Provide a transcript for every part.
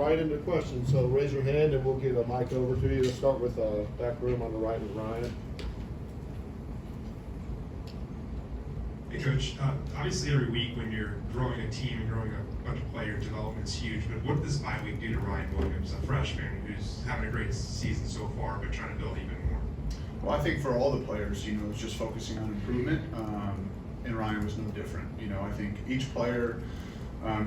Right into questions, so raise your hand and we'll get a mic over to you. Let's start with back room on the right with Ryan. Hey Coach, obviously every week when you're growing a team and growing a bunch of players, development's huge, but what does this bye week do to Ryan Williams, a freshman who's having a great season so far but trying to build even more? Well, I think for all the players, it's just focusing on improvement, and Ryan was no different. I think each player,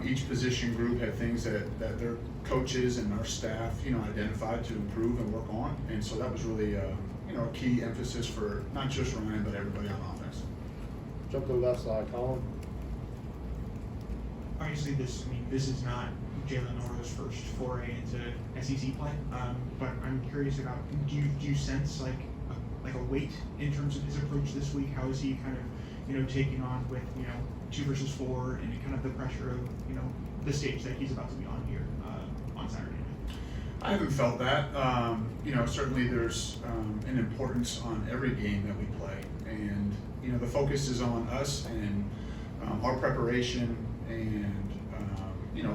each position group had things that their coaches and our staff, identified to improve and work on, and so that was really, a key emphasis for not just Ryan, but everybody on offense. Jump to the left side, Colin. Obviously, this is not Jalen Norwood's first foray into SEC play, but I'm curious about, do you sense like a weight in terms of his approach this week? How is he kind of, taking on with, 2 versus 4 and kind of the pressure of, the stage that he's about to be on here on Saturday night? I haven't felt that. Certainly there's an importance on every game that we play, and the focus is on us and our preparation and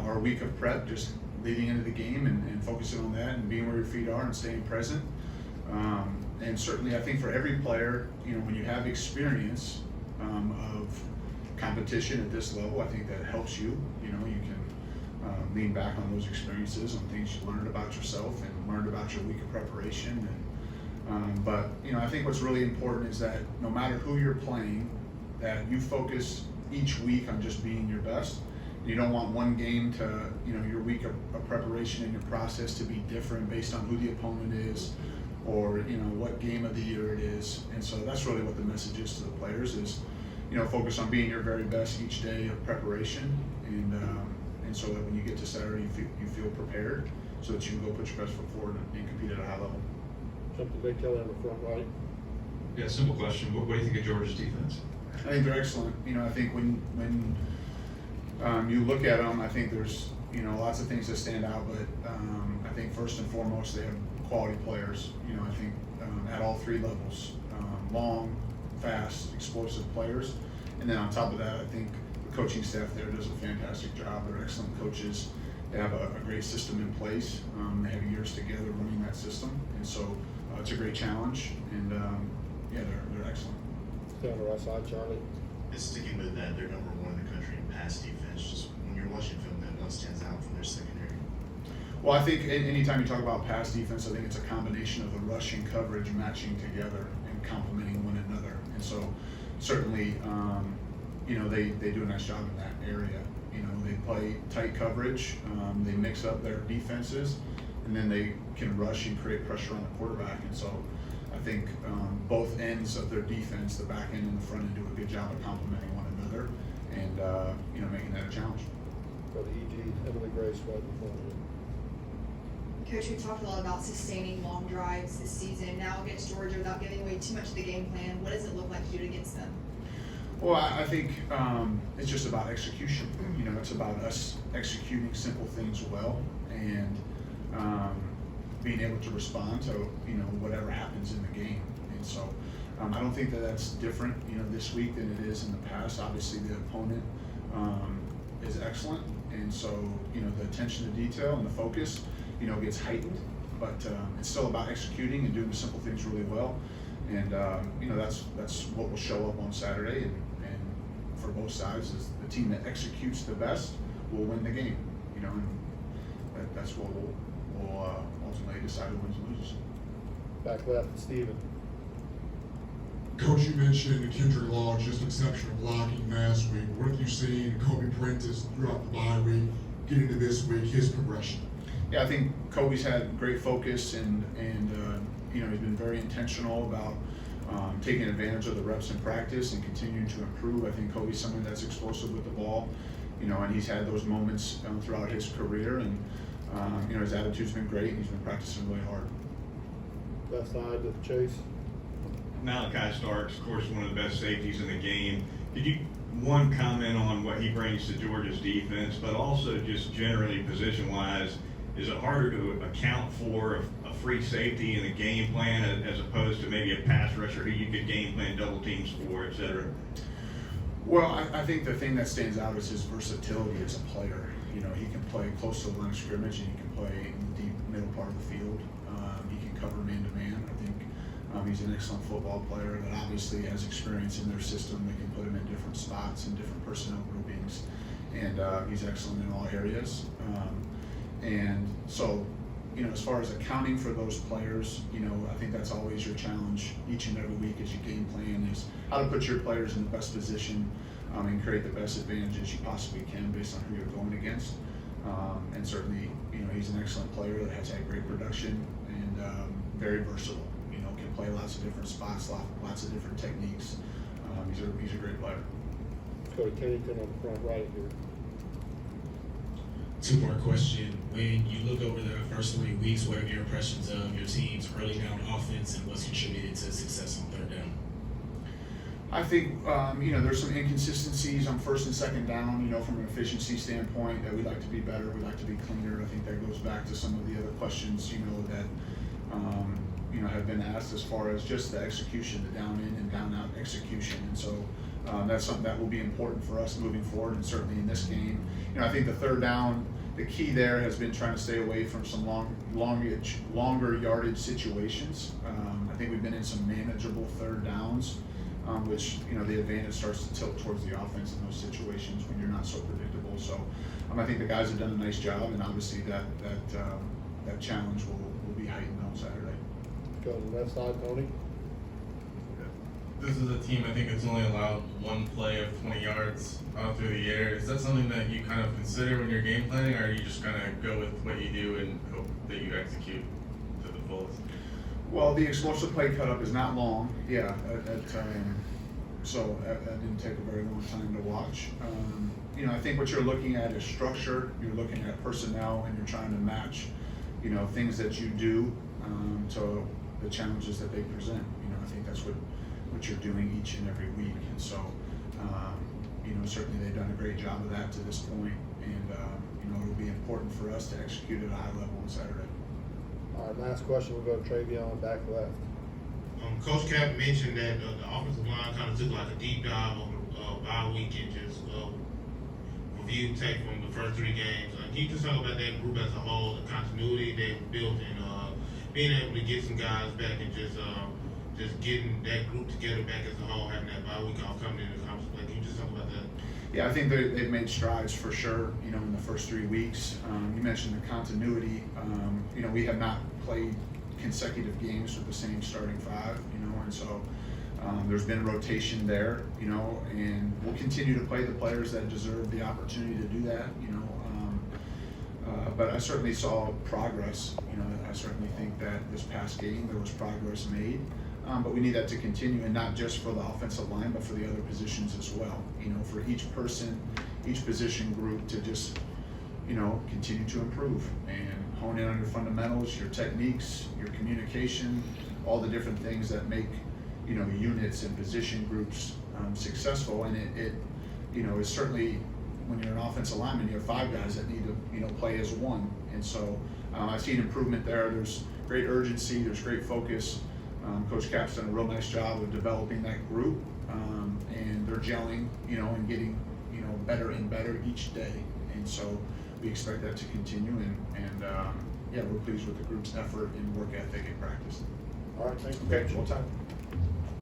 our week of prep, just leading into the game and focusing on that and being where your feet are and staying present. And certainly I think for every player, when you have experience of competition at this level, I think that helps you. You can lean back on those experiences, on things you learned about yourself and learned about your week of preparation. But I think what's really important is that no matter who you're playing, that you focus each week on just being your best. You don't want one game to, your week of preparation and your process to be different based on who the opponent is or, what game of the year it is. And so that's really what the message is to the players is, focus on being your very best each day of preparation. And so that when you get to Saturday, you feel prepared so that you can go put your best foot forward and compete at a high level. Jump to Big Kelly on the front right. Yeah, simple question. What do you think of Georgia's defense? I think they're excellent. I think when you look at them, I think there's lots of things that stand out, but I think first and foremost they have quality players. I think at all 3 levels, long, fast, explosive players, and then on top of that, I think the coaching staff there does a fantastic job. They're excellent coaches. They have a great system in place. They have years together running that system, and so it's a great challenge. And they're excellent. Stay on the right side, Charlie. And sticking with that, they're number 1 in the country in pass defense. Just when you're watching film, that what stands out from their secondary? Well, I think anytime you talk about pass defense, I think it's a combination of the rush and coverage matching together and complementing one another. And so certainly, they do a nice job in that area. They play tight coverage, they mix up their defenses, and then they can rush and create pressure on the quarterback. And so I think both ends of their defense, the back end and the front end, do a good job of complementing one another and making that a challenge. Go to EG, Emily Grace right before you. Coach, we talked a lot about sustaining long drives this season. Now against Georgia, without giving away too much of the game plan, what does it look like to do it against them? Well, I think it's just about execution. It's about us executing simple things well and being able to respond to whatever happens in the game. And so I don't think that that's different this week than it is in the past. Obviously the opponent is excellent, and so the attention to detail and the focus gets heightened, but it's still about executing and doing the simple things really well. And that's what will show up on Saturday, and for both sides is the team that executes the best will win the game. And that's what will ultimately decide who wins and loses. Back left, Steven. Coach, you mentioned Kendrick Law, just exceptional blocking last week. What have you seen Kobe Prentice throughout the bye week, getting to this week, his progression? Yeah, I think Kobe's had great focus and he's been very intentional about taking advantage of the reps in practice and continuing to improve. I think Kobe's someone that's explosive with the ball, and he's had those moments throughout his career, and his attitude's been great, and he's been practicing really hard. Left side to Chase. Malachi Starks, of course, one of the best safeties in the game. Could you, one, comment on what he brings to Georgia's defense, but also just generally position-wise, is it harder to account for a free safety in the game plan as opposed to maybe a pass rusher who you could game plan double teams for, et cetera? Well, I think the thing that stands out is his versatility as a player. You know, he can play close to the line of scrimmage, and he can play in the deep middle part of the field. He can cover man-to-man. I think he's an excellent football player that obviously has experience in their system. They can put him in different spots and different personnel groupings, and he's excellent in all areas. And so, you know, as far as accounting for those players, you know, I think that's always your challenge each and every week as you game plan, is how to put your players in the best position and create the best advantages you possibly can based on who you're going against. And certainly, you know, he's an excellent player that has had great production and very versatile. You know, can play lots of different spots, lots of different techniques. He's a great player. Go to Kennington on the front right here. Two-part question. When you look over the first 3 weeks, what are your impressions of your team's early down offense and what's contributed to success on third down? I think, you know, there's some inconsistencies on first and second down, you know, from an efficiency standpoint, that we'd like to be better, we'd like to be cleaner. I think that goes back to some of the other questions, you know, that, you know, have been asked as far as just the execution, the down in and down out execution. And so that's something that will be important for us moving forward, and certainly in this game. You know, I think the third down, the key there has been trying to stay away from some longer yardage situations. I think we've been in some manageable third downs, which, you know, the advantage starts to tilt towards the offense in those situations when you're not so predictable. So I think the guys have done a nice job, and obviously that challenge will be heightened on Saturday. Go to the left side, Tony. This is a team, I think, it's only allowed one play of 20 yards out through the air. Is that something that you kind of consider when you're game planning, or are you just kind of go with what you do and hope that you execute to the fullest? Well, the explosive play cut up is not long. Yeah, so that didn't take a very long time to watch. You know, I think what you're looking at is structure. You're looking at personnel, and you're trying to match, you know, things that you do to the challenges that they present. You know, I think that's what you're doing each and every week. And so, you know, certainly they've done a great job of that to this point. And, you know, it'll be important for us to execute at a high level on Saturday. All right, last question, we'll go to Travion, back left. Coach Cap mentioned that the offensive line kind of took like a deep dive on the bye week and just review tape from the first 3 games. Can you just talk about that group as a whole, the continuity they've built, and being able to get some guys back and just getting that group together back as a whole, having that bye week off coming into the conference play? Can you just talk about that? Yeah, I think they've made strides for sure, you know, in the first 3 weeks. You mentioned the continuity. You know, we have not played consecutive games with the same starting 5, you know, and so there's been rotation there, you know, and we'll continue to play the players that deserve the opportunity to do that, you know. But I certainly saw progress. You know, I certainly think that this past game there was progress made. But we need that to continue, and not just for the offensive line, but for the other positions as well. You know, for each person, each position group to just, you know, continue to improve and hone in on your fundamentals, your techniques, your communication, all the different things that make, you know, units and position groups successful. And it you know, is certainly, when you're an offensive lineman, you have 5 guys that need to, you know, play as one. And so I've seen improvement there. There's great urgency, there's great focus. Coach Cap's done a real nice job of developing that group, and they're gelling, you know, and getting, you know, better and better each day. And so we expect that to continue, and yeah, we're pleased with the group's effort and work ethic in practice. All right, thank you. Okay, well, time.